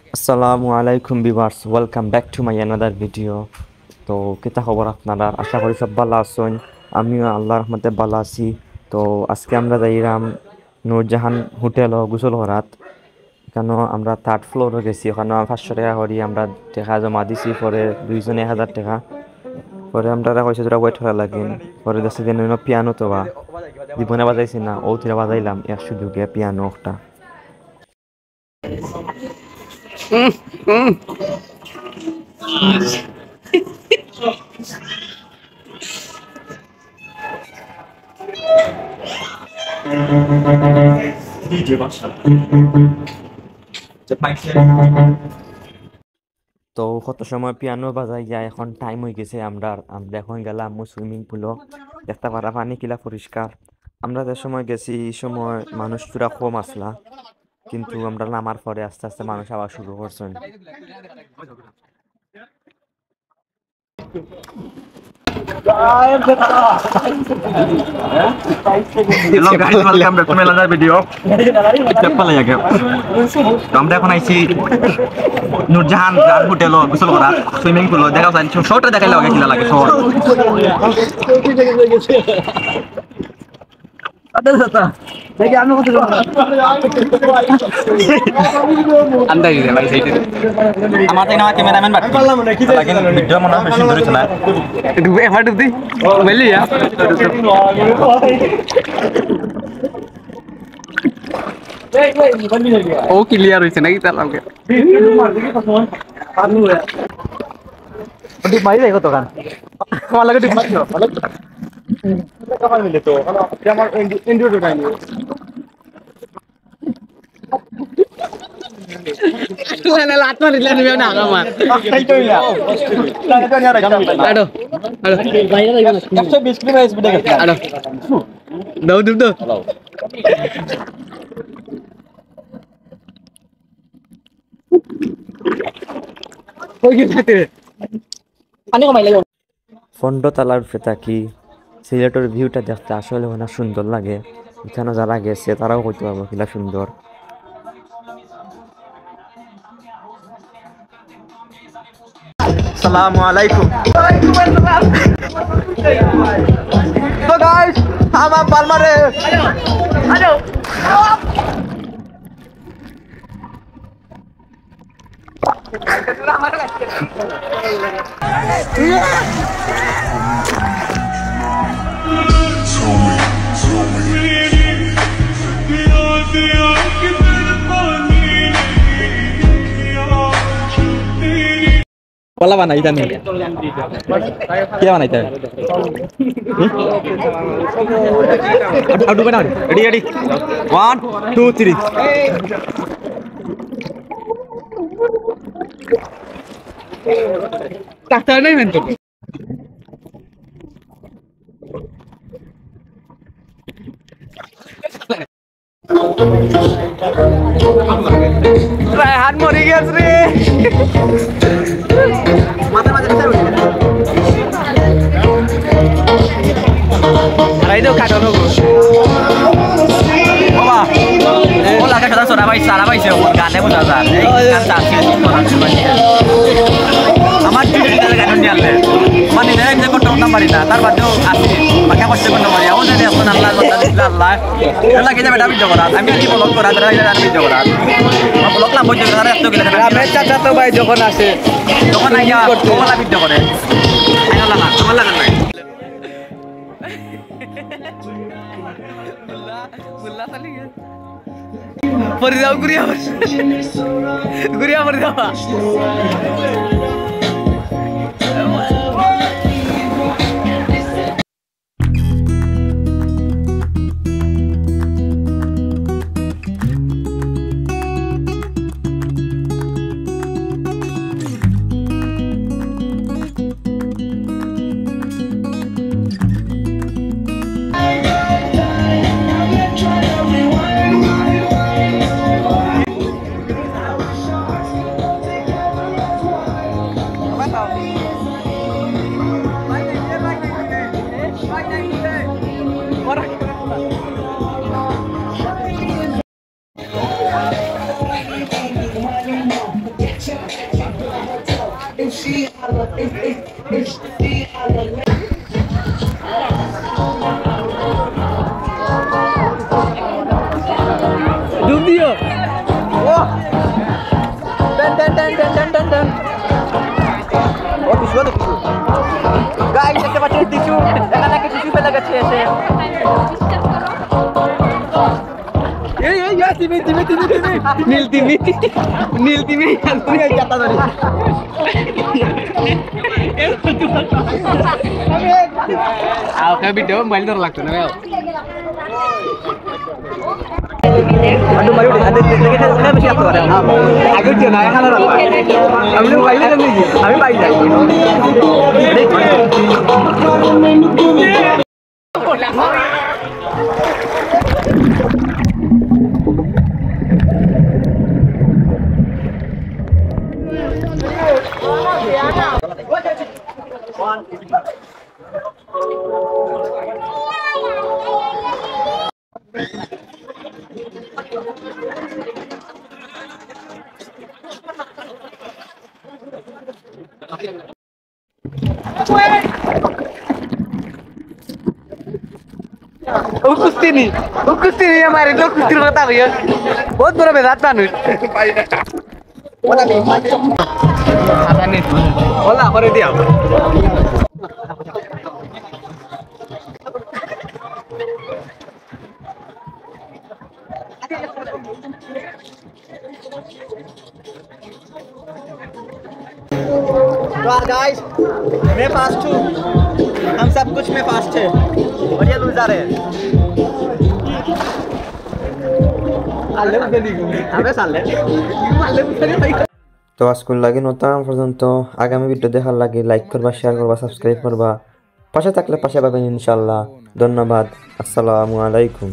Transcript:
আসসালামু আলাইকুম viewers, welcome back to my another video. তো কিতা খবর আপনারা? আশা করি সব ভালো আছেন। আমিও আল্লাহর রহমতে ভালো আছি। তো আজকে আমরা যাইরাম নূরজাহান হোটেল ও গোসল করাত। এখানে আমরা থার্ড ফ্লোরে গেছি। ওখানে 500 টাকা করি আমরা টাকা জমা দিছি। পরে দুইজনে 1000 টাকা। পরে আমরা কইছে তোরা ওয়েট করা লাগিন। পরে দেখছি যে পিয়ানো তো জীবনে বাজাইছি না, ও তিরা বাজাইলাম এক সুযোগে পিয়ানো একটা। তো কত সময় পিয়ানো বাজাই যায়, এখন টাইম হয়ে গেছে। আমরা আমরা এখন গেলাম সুইমিং পুলও। দেখতে পারা পানি কিলা পরিষ্কার। আমরা যে সময় গেছি এই সময় মানুষ পুরা কম আসলা, কিন্তু আমরা নামার পরে আস্তে আস্তে মানুষ আবার শুরু করছেন। Hello guys, welcome back to my another video. আমরা এখন আইছি নূরজাহান গ্র্যান্ড হোটেল গোসল করা সুইমিং পুল দেখা যায় শর্টে দেখাইলে আগে কিলা লাগে শর্ট আমার তাই না ক্যামেরাম্যান বাকি লাগে ভিডিও মনে হয় বেশি ধরে চলা ডুবে এবার ডুবদি বলি ও ক্লিয়ার হইছে নাকি তার লাগে ডিপ মারি যাই কত গান আমার লাগে ডিপ মারি ভালো কামাল মিলে তো আমার ইন্ডিও টাইম না লাত মারিলে নিবে না আমার তাই তো ইয়া আড়ো আড়ো বাইরে যাইবা না 120 কিলো স্পিডে গেছে আড়ো দাও দিব দাও কই গেছে পানি কমাই লাগে। ফন্ডতালার উপরে থাকি সিলেটের ভিউটা দেখতে আসলে অনেক সুন্দর লাগে। এখানে যারা গেছে তারাও কইতে পারবো কিলা সুন্দর। আসসালামু আলাইকুম। তো গাইস हम आप पालमारे आ जाओ वाला बनाई था नहीं क्या बनाई था आउट बना रेडी रेडी 1 2 3 डॉक्टर नहीं मैं तो रेहान मरी गया रे माथा माथा चल अरे दो काटो लो बाबा ओला का कदा सोना भाई सारा भाई से ऊपर गाने बुझा जा गान चाची আমার টিভি দিতে গান নিয়ালে মানে নেই যে করতে না পারি না তার বাদেও আসি বাকি কষ্ট করতে পারি ও জানি এখন আল্লাহ কথা দিলে আল্লাহ এলা কি যাবে এটা ভিডিও করা আমি কি ব্লগ করা তারা এটা ভিডিও করা আমার ব্লগ না বইতে তারা এত গেলে আমি চাচা তো ভাই যখন আসে তখন আইয়া ওলা ভিডিও করে আইলা না আমার লাগা নাই বুল্লা তালি পরে যাও গুরিয়া গুরিয়া পরে যাও ডুব দিও ও টান টান টান টান টান টান টান ও কিছু তো কিছু গাইস দেখতে পাচ্ছেন টিস্যু এখানে একটা টিস্যু ফেলে গেছে এসে এই তিমি নীল তিমি তুমি জাতা ধরি আও কা ভিডিও মোবাইল ধর লাগতো না aduh baru ada kita mesti apa ada aku jangan ya kalau kami lu bayi kan ni kami bayi dah कुश्ती नहीं हमारे लोग कुश्ती करता भैया बहुत बड़ा मैदान मानुष बोला करे दिया तो गाइस मैं फास्ट हूँ हम सब कुछ में फास्ट है और ये लूजर है তো আজকুল লাগে নতাম পর্যন্ত আগামী ভিডিও দেখার লাগে লাইক করবা শেয়ার করবা সাবস্ক্রাইব করবা পাশে থাকলে পাশে পাবেন ইনশাআল্লাহ ধন্যবাদ আসসালামু আলাইকুম।